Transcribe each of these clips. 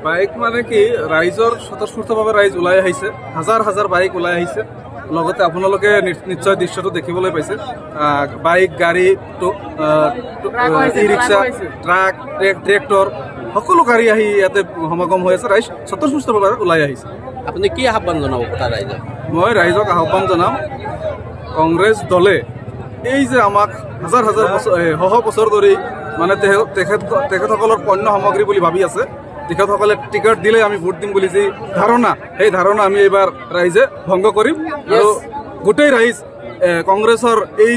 Bike মানে কি ৰাইজৰ স্বতঃস্ফূৰ্তভাৱে ৰাইজ ওলাই আহিছে, হাজাৰ হাজাৰ বাইক ওলাই আহিছে। লগতে আপোনালোকে নিশ্চয় দৃশ্যটো দেখিবলৈ পাইছে, বাইক, গাড়ী, ই ৰিক্সা, ট্ৰাক, ট্ৰেক্টৰ, সকলো গাড়ী আহি ইয়াতে সমাগম হৈ আছে। ৰাইজ স্বতঃস্ফূৰ্তভাৱে ওলাই আহিছে। আপুনি কি আহ্বান জনাব কথা ৰাইজক? মই ৰাইজক আহ্বান জনাম, কংগ্ৰেছ দলে এই যে আমাক হাজাৰ হাজাৰ বছৰ ধৰি মানে তেখেতসকলৰ পণ্য সামগ্ৰী বুলি ভাবি আছে, তেখেতসকলে টিকট দিলে আমি ভোট দিম বুলি যি ধাৰণা, সেই ধাৰণা আমি এইবাৰ ৰাইজে ভংগ কৰিম। আৰু গোটেই ৰাইজ কংগ্ৰেছৰ এই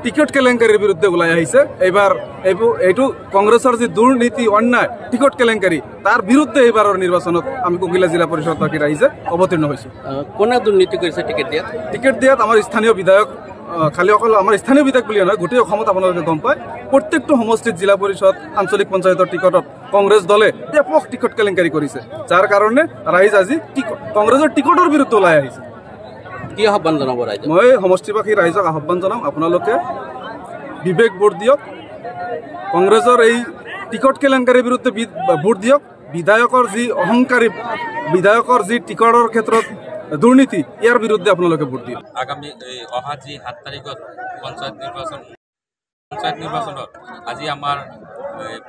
টিকট কেলেংকাৰীৰ বিৰুদ্ধে ওলাই আহিছে। এইবাৰ এইটো কংগ্ৰেছৰ যি দুৰ্নীতি, অন্যায়, টিকট কেলেংকাৰী, তাৰ বিৰুদ্ধে এইবাৰৰ নিৰ্বাচনত আমি ককিলা জিলা পৰিষদবাসী ৰাইজে অৱতীৰ্ণ হৈছোঁ। কোনে দুৰ্নীতি কৰিছে টিকেট দিয়াত? আমাৰ স্থানীয় বিধায়ক, খালি অকল আমাৰ স্থানীয় বিধায়ক বুলিয়ে নহয়, গোটেই অসমত আপোনালোকে গম পায়, প্ৰত্যেকটো সমষ্টিত জিলা পৰিষদ, আঞ্চলিক পঞ্চায়তৰ টিকটত কংগ্ৰেছ দলে ব্যাপক টিকট কেলেংকাৰী কৰিছে, যাৰ কাৰণে ৰাইজ আজি কংগ্ৰেছৰ টিকটৰ বিৰুদ্ধে ওলাই আহিছে। কি আহ্বান জনাব ৰাইজক? মই সমষ্টিবাসী ৰাইজক আহ্বান জনাম, আপোনালোকে বিবেক ভোট দিয়ক, কংগ্ৰেছৰ এই টিকট কেলেংকাৰীৰ বিৰুদ্ধে ভোট দিয়ক। বিধায়কৰ যি অহংকাৰী, বিধায়কৰ যি টিকটৰ ক্ষেত্ৰত দুৰ্নীতি, ইয়াৰ বিৰুদ্ধে আপোনালোকে ভোট দিয়ক। আগামী অহা যি 7 তাৰিখত পঞ্চায়ত নিৰ্বাচনত আজি আমাৰ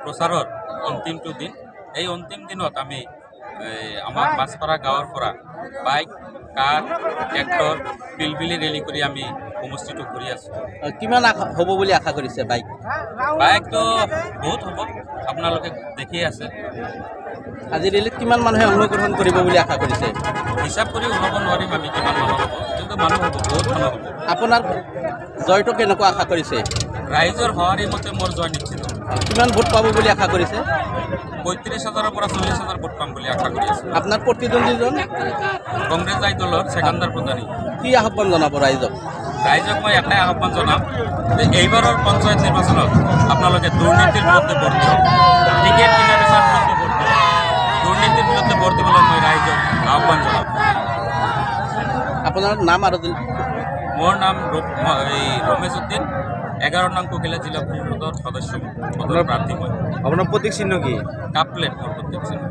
প্ৰচাৰৰ অন্তিমটো দিন। এই অন্তিম দিনত আমি আমাৰ মাছপাৰা গাঁৱৰ পৰা বাইক, কাৰ, ট্ৰেক্টৰ, পিলপিলি ৰেলী কৰি আমি সমষ্টিটো ঘূৰি আছোঁ। কিমান হ'ব বুলি আশা কৰিছে? বাইকটো বহুত হ'ব, আপোনালোকে দেখিয়ে আছে। আজি ৰেলীত কিমান মানুহে অংশগ্ৰহণ কৰিব বুলি আশা কৰিছে? হিচাপ কৰি ওলাব নোৱাৰিম আমি কিমান মানুহ হ'ব, কিন্তু মানুহ হ'ব, বহুত মানুহ হ'ব। আপোনাৰ জয়টো কেনেকুৱা আশা কৰিছে? ৰাইজৰ সঁহাৰি মতে মোৰ জয় নিশ্চিত। কিমান ভোট পাব বুলি আশা কৰিছে? 35,000ৰ পৰা 40,000 ভোট পাম বুলি আশা কৰি আছোঁ। আপোনাৰ প্ৰতিদ্বন্দ্বীজন কংগ্ৰেছ দলৰ ছেকেণ্ডাৰ প্ৰধানী। কি আহ্বান জনাব ৰাইজক? ৰাইজক মই এটাই আহ্বান জনাম যে এইবাৰৰ পঞ্চায়ত নিৰ্বাচনত আপোনালোকে দুৰ্নীতিৰ বিৰুদ্ধে ভোট দিয়ক, টিকেট কিনা বেচাৰ বিৰুদ্ধে ভোট দিয়ক, দুৰ্নীতিৰ বিৰুদ্ধে ভোট দিবলৈ মই ৰাইজক আহ্বান জনাম। আপোনাৰ নাম আৰু? মোৰ নাম ৰমেশ উদ্দিন, 11 নং ককিলা জিলা পৰিষদৰ সদস্য প্ৰাৰ্থী মই। আপোনাৰ প্ৰতীক চিহ্ন কি? কাপ প্লেট মোৰ প্ৰতীক চিহ্ন।